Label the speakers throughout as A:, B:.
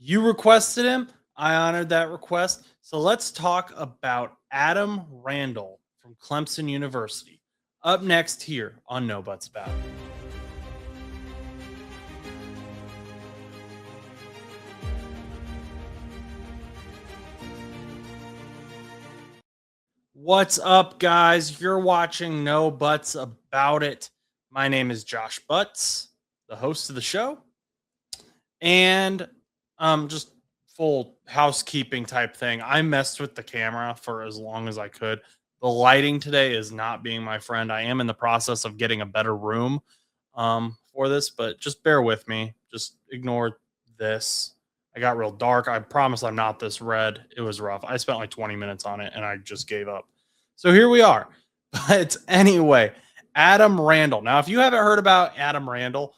A: You requested him. I honored that request. So let's talk about Adam Randall from Clemson University. Up next here on No Buts About It. What's up, guys? You're watching No Buts About It. My name is Josh Butts, the host of the show. And just full housekeeping type thing. I messed with the camera for as long as I could. The lighting today is not being my friend. I am in the process of getting a better room for this, but just bear with me. Just ignore this. I got real dark. I promise I'm not this red. It was rough. I spent like 20 minutes on it and I just gave up. So here we are. But anyway, Adam Randall. Now, if you haven't heard about Adam Randall,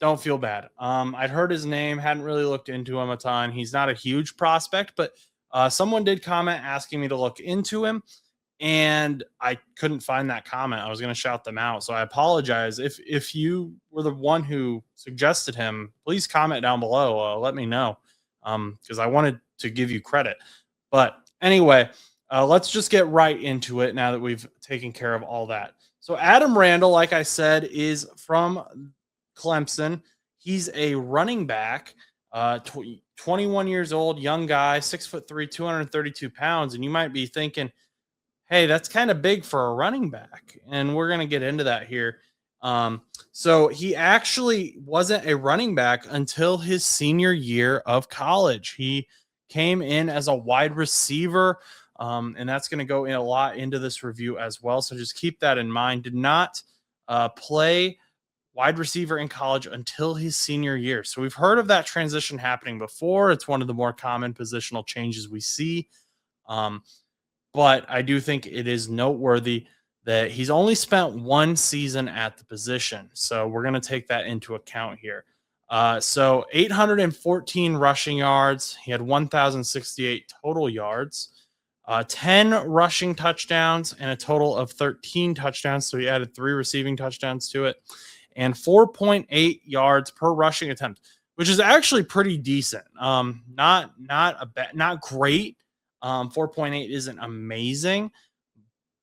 A: don't feel bad. I'd heard his name, hadn't really looked into him a ton. He's not a huge prospect, but someone did comment asking me to look into him, and I couldn't find that comment. I was going to shout them out, so I apologize. If you were the one who suggested him, please comment down below. Let me know, because I wanted to give you credit. But anyway, let's just get right into it now that we've taken care of all that. So Adam Randall, like I said, is from Clemson. He's a running back, 21 years old, young guy, 6'3", 232 pounds. And you might be thinking, hey, that's kind of big for a running back. And we're going to get into that here. So he actually wasn't a running back until his senior year of college. He came in as a wide receiver. And that's going to go in a lot into this review as well. So just keep that in mind. Did not play wide receiver in college until his senior year. So we've heard of that transition happening before. It's one of the more common positional changes we see. But I do think it is noteworthy that he's only spent one season at the position. So we're going to take that into account here. So 814 rushing yards. He had 1,068 total yards, 10 rushing touchdowns, and a total of 13 touchdowns. So he added 3 receiving touchdowns to it, and 4.8 yards per rushing attempt, which is actually pretty decent. Not great. 4.8 isn't amazing,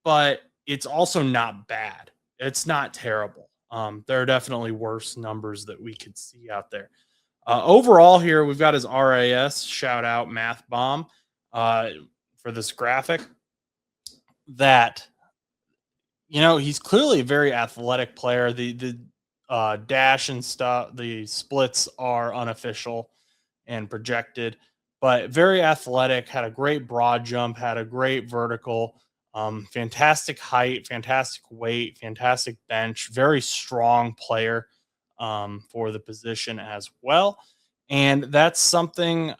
A: but it's also not bad. It's not terrible. There are definitely worse numbers that we could see out there. Overall here, we've got his RAS, shout out Math Bomb, for this graphic, that, he's clearly a very athletic player. The dash and stuff, the splits are unofficial and projected, but very athletic, had a great broad jump, had a great vertical, fantastic height, fantastic weight, fantastic bench, very strong player for the position as well. And that's something,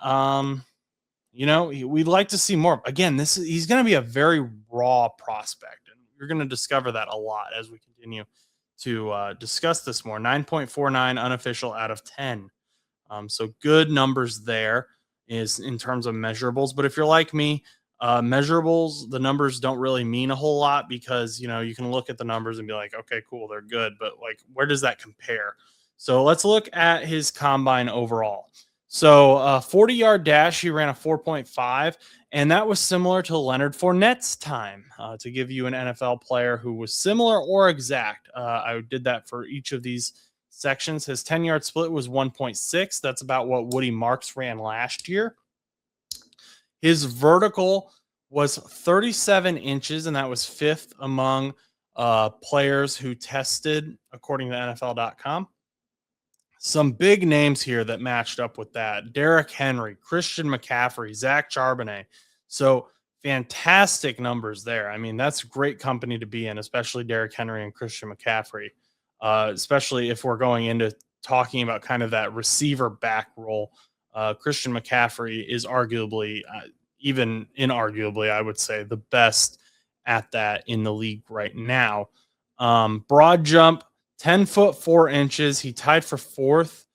A: we'd like to see more. Again, he's going to be a very raw prospect, and you're going to discover that a lot as we continue to discuss this more. 9.49 unofficial out of 10. So good numbers there is in terms of measurables. But if you're like me, measurables, the numbers don't really mean a whole lot, because, you can look at the numbers and be like, okay, cool, they're good. But like, where does that compare? So let's look at his combine overall. So 40-yard dash, he ran a 4.5, and that was similar to Leonard Fournette's time, to give you an NFL player who was similar or exact. I did that for each of these sections. His 10-yard split was 1.6. That's about what Woody Marks ran last year. His vertical was 37 inches, and that was 5th among players who tested, according to NFL.com. Some big names here that matched up with that: Derrick Henry, Christian McCaffrey, Zach Charbonnet. So fantastic numbers there. I mean, that's great company to be in, especially Derrick Henry and Christian McCaffrey, especially if we're going into talking about kind of that receiver back role. Christian McCaffrey is arguably, even inarguably, I would say, the best at that in the league right now. Broad jump, 10 foot 4 inches. He tied for 4th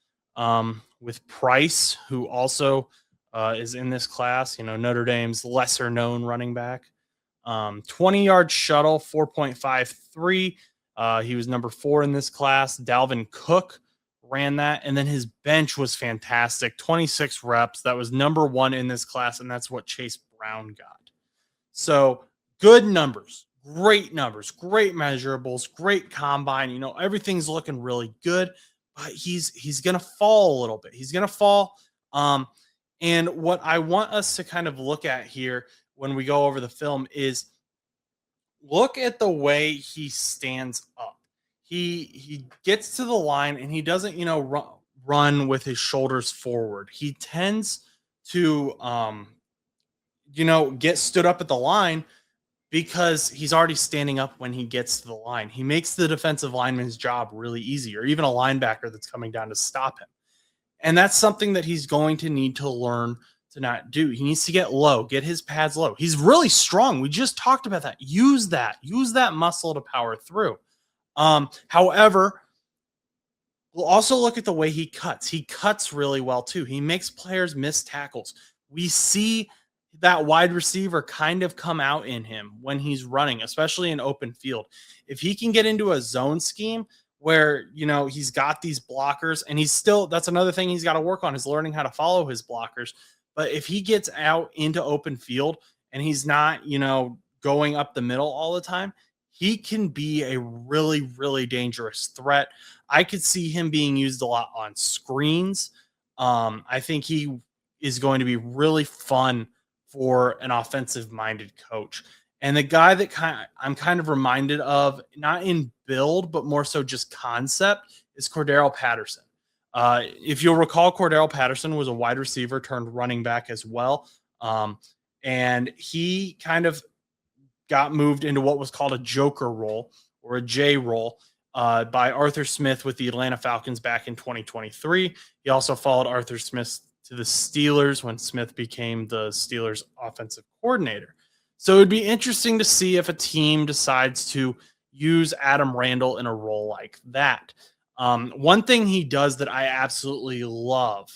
A: with Price, who also is in this class. Notre Dame's lesser known running back. 20-yard shuttle, 4.53. He was number 4 in this class. Dalvin Cook ran that. And then his bench was fantastic, 26 reps. That was number one in this class. And that's what Chase Brown got. So good numbers, great measurables, great combine. Everything's looking really good, but he's gonna fall a little bit. He's gonna fall. Um, and what I want us to kind of look at here when we go over the film is look at the way he stands up. He gets to the line and he doesn't, run with his shoulders forward. He tends to get stood up at the line because he's already standing up when he gets to the line. He makes the defensive lineman's job really easy, or even a linebacker that's coming down to stop him. And that's something that he's going to need to learn to not do. He needs to get low, get his pads low. He's really strong. We just talked about that. Use that muscle to power through. However, we'll also look at the way he cuts. He cuts really well too. He makes players miss tackles. We see that wide receiver kind of come out in him when he's running, especially in open field. If he can get into a zone scheme where, he's got these blockers and that's another thing he's got to work on is learning how to follow his blockers. But if he gets out into open field and he's not, going up the middle all the time, he can be a really, really dangerous threat. I could see him being used a lot on screens. I think he is going to be really fun for an offensive-minded coach. And the guy that I'm kind of reminded of, not in build, but more so just concept, is Cordero Patterson. If you'll recall, Cordero Patterson was a wide receiver turned running back as well. And he kind of got moved into what was called a joker role or a J role by Arthur Smith with the Atlanta Falcons back in 2023. He also followed Arthur Smith to the Steelers when Smith became the Steelers offensive coordinator. So it'd be interesting to see if a team decides to use Adam Randall in a role like that. One thing he does that I absolutely love,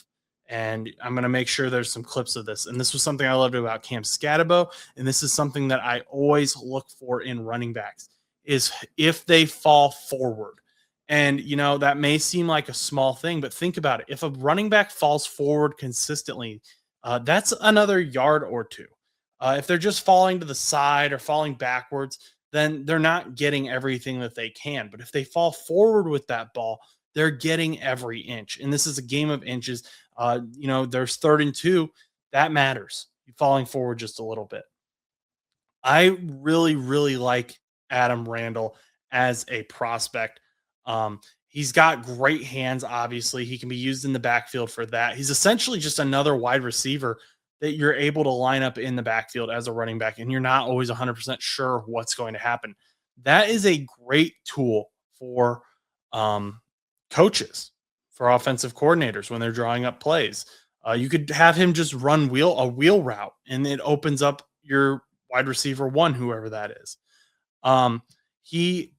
A: and I'm going to make sure there's some clips of this, and this was something I loved about Cam Scatabo, and this is something that I always look for in running backs, is if they fall forward. And, that may seem like a small thing, but think about it. If a running back falls forward consistently, that's another yard or two. If they're just falling to the side or falling backwards, then they're not getting everything that they can. But if they fall forward with that ball, they're getting every inch. And this is a game of inches. There's 3rd and 2. That matters. You're falling forward just a little bit. I really, really like Adam Randall as a prospect. He's got great hands, obviously. He can be used in the backfield for that. He's essentially just another wide receiver that you're able to line up in the backfield as a running back, and you're not always 100% sure what's going to happen. That is a great tool for coaches, for offensive coordinators when they're drawing up plays. You could have him just run a wheel route, and it opens up your wide receiver one, whoever that is. He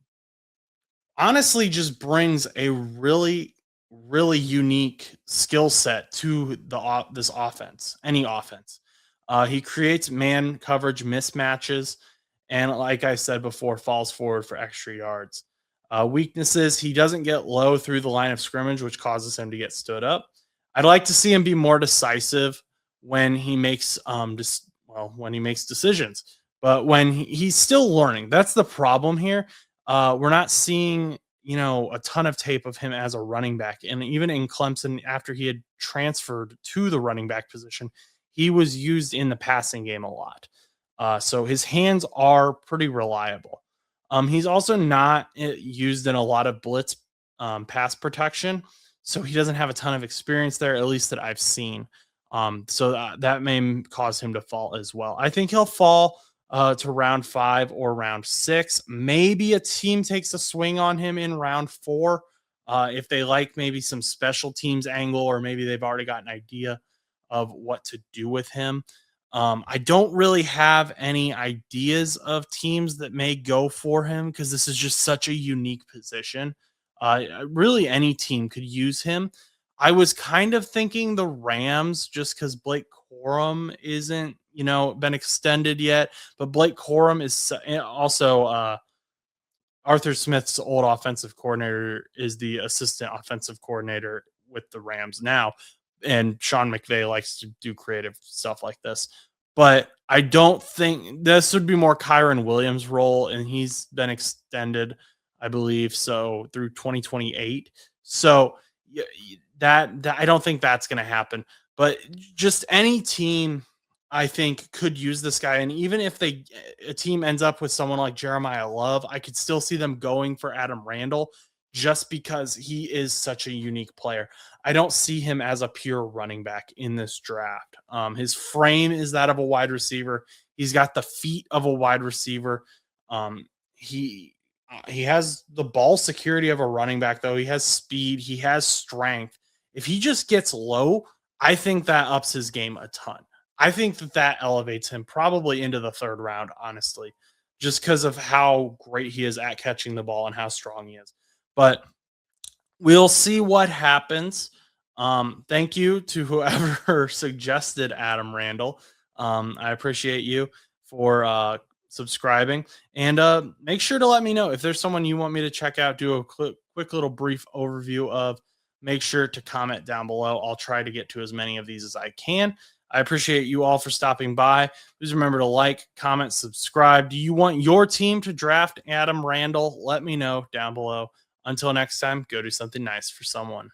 A: honestly just brings a really, really unique skill set to this offense, any offense. He creates man coverage mismatches, and like I said before, falls forward for extra yards. Weaknesses: he doesn't get low through the line of scrimmage, which causes him to get stood up. I'd like to see him be more decisive when he makes decisions, but when he's still learning. That's the problem here. We're not seeing, a ton of tape of him as a running back. And even in Clemson, after he had transferred to the running back position, he was used in the passing game a lot. So his hands are pretty reliable. He's also not used in a lot of blitz pass protection. So he doesn't have a ton of experience there, at least that I've seen. So that may cause him to fall as well. I think he'll fall to round 5 or round 6. Maybe a team takes a swing on him in round 4 if they like maybe some special teams angle, or maybe they've already got an idea of what to do with him. I don't really have any ideas of teams that may go for him because this is just such a unique position. Really, any team could use him. I was kind of thinking the Rams, just because Blake Corum isn't, been extended yet, but Blake Corum is also Arthur Smith's old offensive coordinator is the assistant offensive coordinator with the Rams now, and Sean McVay likes to do creative stuff like this. But I don't think this would be more Kyron Williams' role, and he's been extended, I believe, so through 2028. So that I don't think that's going to happen. But just any team, I think, could use this guy, and even if a team ends up with someone like Jeremiah Love, I could still see them going for Adam Randall just because he is such a unique player. I don't see him as a pure running back in this draft. His frame is that of a wide receiver. He's got the feet of a wide receiver. He has the ball security of a running back, though. He has speed. He has strength. If he just gets low, I think that ups his game a ton. I think that elevates him probably into the third round, honestly, just because of how great he is at catching the ball and how strong he is. But we'll see what happens. Thank you to whoever suggested Adam Randall. I appreciate you for subscribing, and make sure to let me know if there's someone you want me to check out, do a quick little brief overview of. Make sure to comment down below. I'll try to get to as many of these as I can. I appreciate you all for stopping by. Please remember to like, comment, subscribe. Do you want your team to draft Adam Randall? Let me know down below. Until next time, go do something nice for someone.